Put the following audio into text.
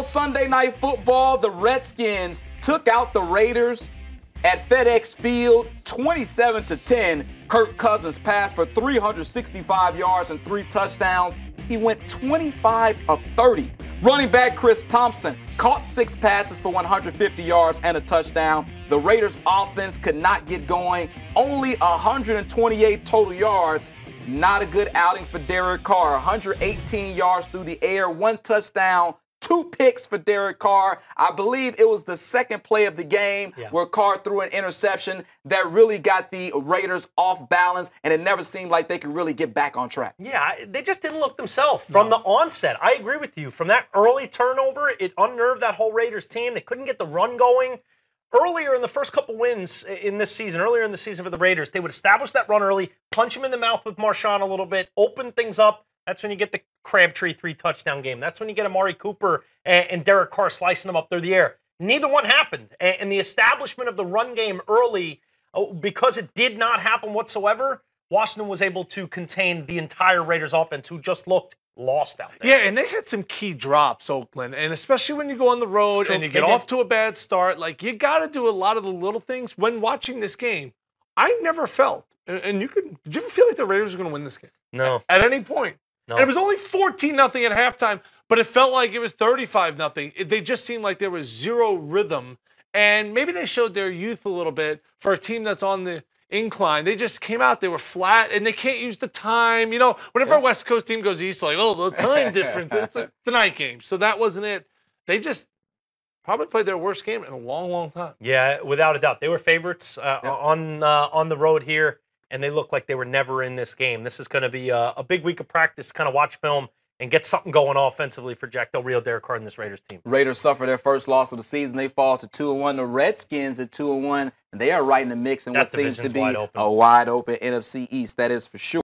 Sunday Night Football, the Redskins took out the Raiders at FedEx Field 27-10. Kirk Cousins passed for 365 yards and 3 touchdowns. He went 25 of 30. Running back Chris Thompson caught 6 passes for 150 yards and a touchdown. The Raiders offense could not get going. Only 128 total yards. Not a good outing for Derek Carr. 118 yards through the air, 1 touchdown, 2 picks for Derek Carr. I believe it was the second play of the game where Carr threw an interception that really got the Raiders off balance, and it never seemed like they could really get back on track. Yeah, they just didn't look themselves from the onset. I agree with you. From that early turnover, it unnerved that whole Raiders team. They couldn't get the run going. Earlier in the first couple wins in this season, earlier in the season for the Raiders, they would establish that run early, punch him in the mouth with Marshawn a little bit, open things up. That's when you get the Crabtree 3-touchdown game. That's when you get Amari Cooper and Derek Carr slicing them up through the air. Neither one happened. And the establishment of the run game early, because it did not happen whatsoever, Washington was able to contain the entire Raiders offense, who just looked lost out there. Yeah, and they had some key drops, Oakland, and especially when you go on the road and you get off to a bad start, like, you got to do a lot of the little things. When watching this game, I never felt, and did you ever feel like the Raiders were going to win this game? No. At any point. No. And it was only 14-0 at halftime, but it felt like it was 35-0. They just seemed like there was zero rhythm, and maybe they showed their youth a little bit for a team that's on the incline. They just came out, they were flat, and they can't use the time. You know, whenever a West Coast team goes east, like, oh, the time difference, it's a night game. So that wasn't it. They just probably played their worst game in a long, long time. Yeah, without a doubt. They were favorites on the road here, and they looked like they were never in this game. This is going to be a big week of practice, kind of watch film and get something going offensively for Jack Del Rio, Derek Carr, and this Raiders team. Raiders suffer their first loss of the season. They fall to 2-1. The Redskins at 2-1, and they are right in the mix in what seems to be a wide open NFC East. That is for sure.